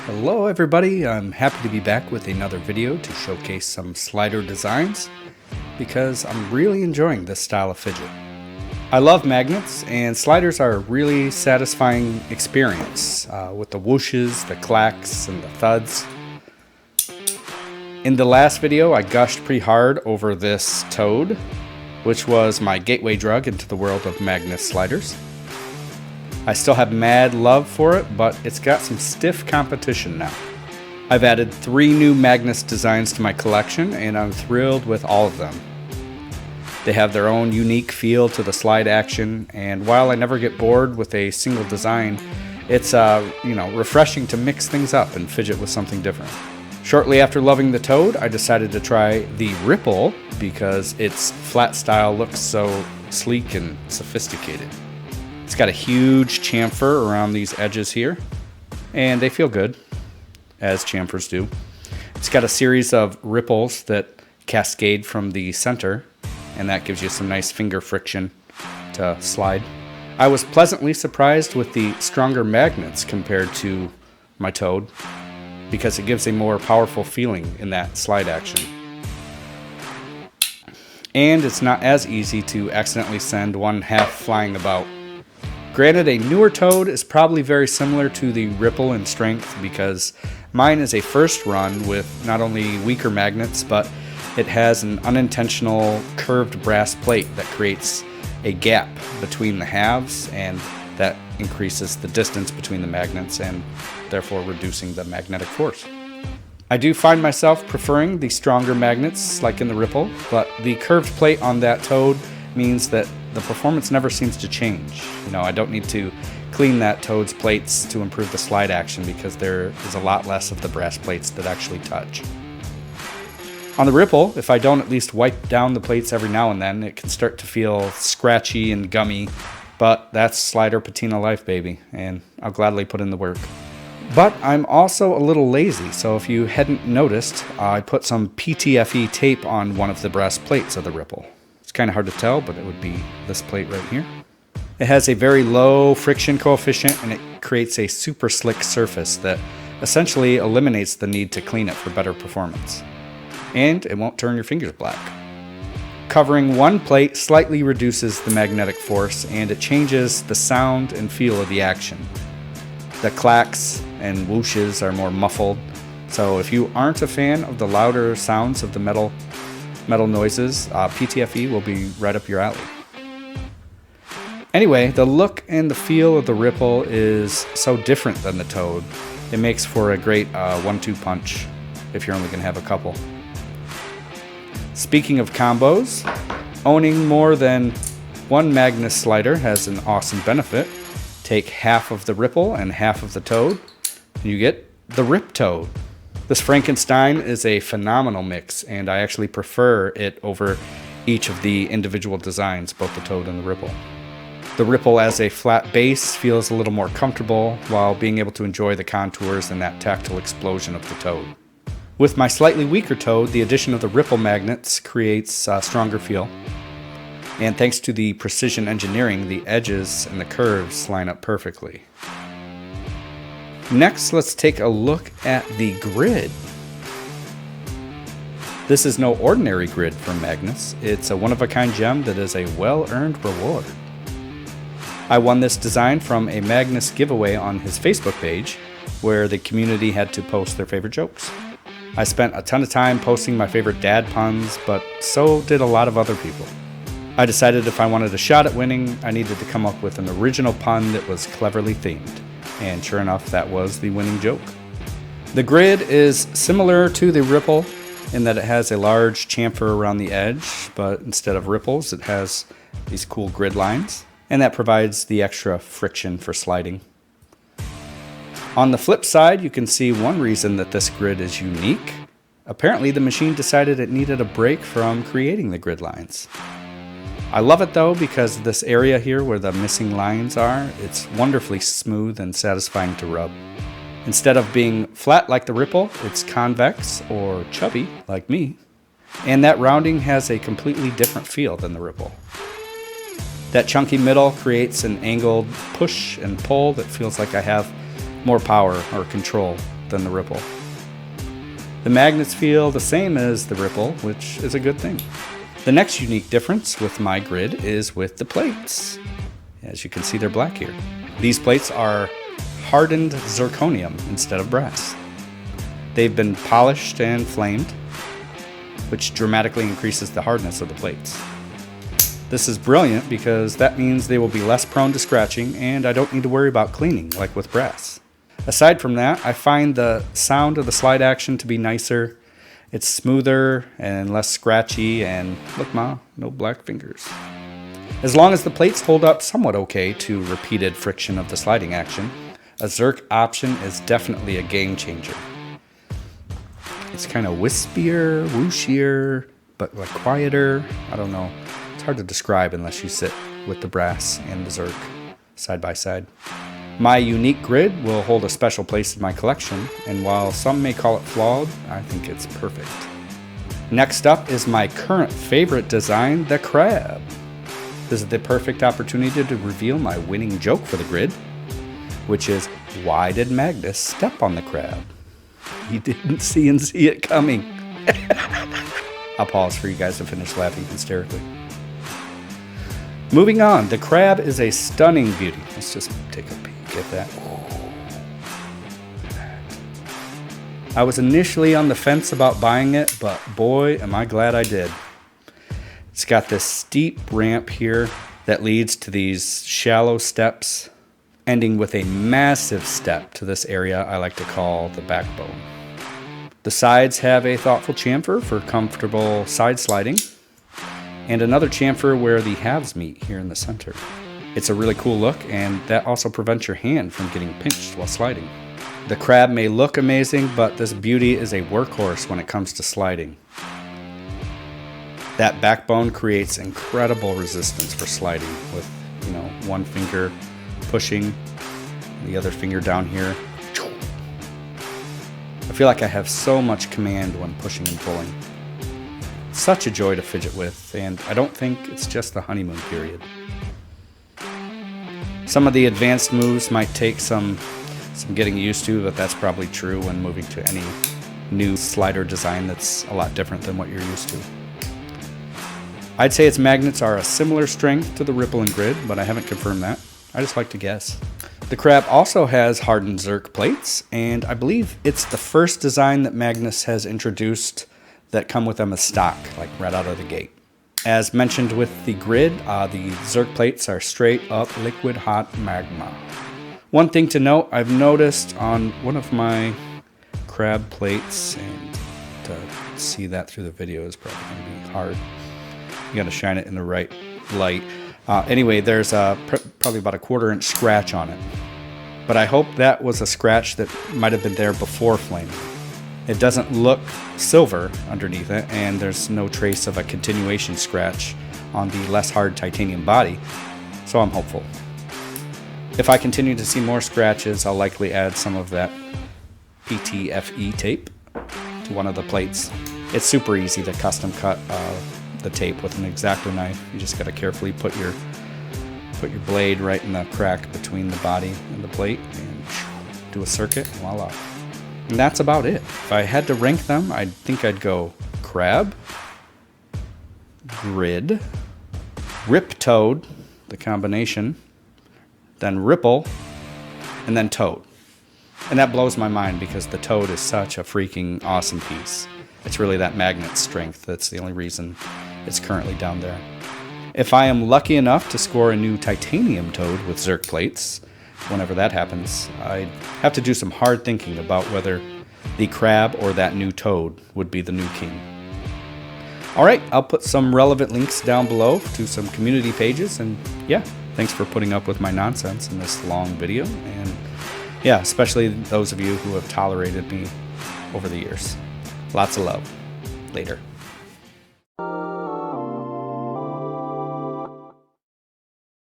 Hello everybody, I'm happy to be back with another video to showcase some slider designs because I'm really enjoying this style of fidget. I love magnets and sliders are a really satisfying experience with the whooshes, the clacks, and the thuds. In the last video I gushed pretty hard over this toad, which was my gateway drug into the world of Magnus sliders. I still have mad love for it, but it's got some stiff competition now. I've added 3 new Magnus designs to my collection, and I'm thrilled with all of them. They have their own unique feel to the slide action, and while I never get bored with a single design, it's refreshing to mix things up and fidget with something different. Shortly after loving the toad, I decided to try the ripple because its flat style looks so sleek and sophisticated. It's got a huge chamfer around these edges here, and they feel good, as chamfers do. It's got a series of ripples that cascade from the center, and that gives you some nice finger friction to slide. I was pleasantly surprised with the stronger magnets compared to my toad, because it gives a more powerful feeling in that slide action. And it's not as easy to accidentally send one half flying about. Granted, a newer toad is probably very similar to the ripple in strength because mine is a first run with not only weaker magnets, but it has an unintentional curved brass plate that creates a gap between the halves, and that increases the distance between the magnets and therefore reducing the magnetic force. I do find myself preferring the stronger magnets like in the ripple, but the curved plate on that toad means that the performance never seems to change. I don't need to clean that toad's plates to improve the slide action because there is a lot less of the brass plates that actually touch. On the ripple, if I don't at least wipe down the plates every now and then, it can start to feel scratchy and gummy, but that's slider patina life, baby, and I'll gladly put in the work. But I'm also a little lazy, so if you hadn't noticed, I put some PTFE tape on one of the brass plates of the ripple. Kind of hard to tell, but it would be this plate right here. It has a very low friction coefficient, and it creates a super slick surface that essentially eliminates the need to clean it for better performance. And it won't turn your fingers black. Covering one plate slightly reduces the magnetic force, and it changes the sound and feel of the action. The clacks and whooshes are more muffled, so if you aren't a fan of the louder sounds of the metal noises, PTFE will be right up your alley. Anyway, the look and the feel of the ripple is so different than the toad. It makes for a great 1-2 punch if you're only going to have a couple. Speaking of combos, owning more than one Magnus slider has an awesome benefit. Take half of the ripple and half of the toad, and you get the Rip Toad. This Frankenstein is a phenomenal mix, and I actually prefer it over each of the individual designs, both the toad and the ripple. The ripple as a flat base feels a little more comfortable while being able to enjoy the contours and that tactile explosion of the toad. With my slightly weaker toad, the addition of the ripple magnets creates a stronger feel. And thanks to the precision engineering, the edges and the curves line up perfectly. Next, let's take a look at the grid. This is no ordinary grid from Magnus. It's a one-of-a-kind gem that is a well-earned reward. I won this design from a Magnus giveaway on his Facebook page, where the community had to post their favorite jokes. I spent a ton of time posting my favorite dad puns, but so did a lot of other people. I decided if I wanted a shot at winning, I needed to come up with an original pun that was cleverly themed. And sure enough, that was the winning joke. The grid is similar to the ripple in that it has a large chamfer around the edge, but instead of ripples, it has these cool grid lines, and that provides the extra friction for sliding. On the flip side, you can see one reason that this grid is unique. Apparently, the machine decided it needed a break from creating the grid lines. I love it though because this area here where the missing lines are, it's wonderfully smooth and satisfying to rub. Instead of being flat like the ripple, it's convex or chubby like me, and that rounding has a completely different feel than the ripple. That chunky middle creates an angled push and pull that feels like I have more power or control than the Ripple. The magnets feel the same as the Ripple, which is a good thing. The next unique difference with my grid is with the plates. As you can see, they're black here. These plates are hardened zirconium instead of brass. They've been polished and flamed, which dramatically increases the hardness of the plates. This is brilliant because that means they will be less prone to scratching, and I don't need to worry about cleaning like with brass. Aside from that, I find the sound of the slide action to be nicer. It's smoother and less scratchy, and look ma, no black fingers. As long as the plates hold up somewhat okay to repeated friction of the sliding action, a Zerk option is definitely a game changer. It's kind of wispier, whooshier, but like quieter. I don't know. It's hard to describe unless you sit with the brass and the Zerk side by side. My unique grid will hold a special place in my collection, and while some may call it flawed, I think it's perfect. Next up is my current favorite design, the crab. This is the perfect opportunity to reveal my winning joke for the grid, which is, why did Magnus step on the crab? He didn't see it coming. I'll pause for you guys to finish laughing hysterically. Moving on, the crab is a stunning beauty. Let's just take a peek at that. I was initially on the fence about buying it, but boy, am I glad I did. It's got this steep ramp here that leads to these shallow steps, ending with a massive step to this area I like to call the backbone. The sides have a thoughtful chamfer for comfortable side sliding, and another chamfer where the halves meet here in the center. It's a really cool look, and that also prevents your hand from getting pinched while sliding. The crab may look amazing, but this beauty is a workhorse when it comes to sliding. That backbone creates incredible resistance for sliding with, one finger pushing, the other finger down here. I feel like I have so much command when pushing and pulling. Such a joy to fidget with, and I don't think it's just the honeymoon period. Some of the advanced moves might take some getting used to, but that's probably true when moving to any new slider design that's a lot different than what you're used to. I'd say its magnets are a similar strength to the Ripple and Grid, but I haven't confirmed that. I just like to guess. The crab also has hardened Zerk plates, and I believe it's the first design that Magnus has introduced that come with them as stock, like right out of the gate. As mentioned with the Grid, the Zerk plates are straight up liquid hot magma. One thing to note, I've noticed on one of my crab plates, and to see that through the video is probably going to be hard. You got to shine it in the right light. Anyway, there's probably about a 1/4 inch scratch on it. But I hope that was a scratch that might have been there before flaming. It doesn't look silver underneath it, and there's no trace of a continuation scratch on the less hard titanium body, so I'm hopeful. If I continue to see more scratches, I'll likely add some of that PTFE tape to one of the plates. It's super easy to custom cut the tape with an X-Acto knife. You just got to carefully put your blade right in the crack between the body and the plate and do a circuit, voila. And that's about it. If I had to rank them, I think I'd go crab, Grid, Rip Toad, the combination, then Ripple, and then Toad. And that blows my mind because the Toad is such a freaking awesome piece. It's really that magnet strength that's the only reason it's currently down there. If I am lucky enough to score a new titanium Toad with Zerk plates, whenever that happens, I'd have to do some hard thinking about whether the crab or that new Toad would be the new king. Alright, I'll put some relevant links down below to some community pages, and yeah, thanks for putting up with my nonsense in this long video, and yeah, especially those of you who have tolerated me over the years. Lots of love. Later.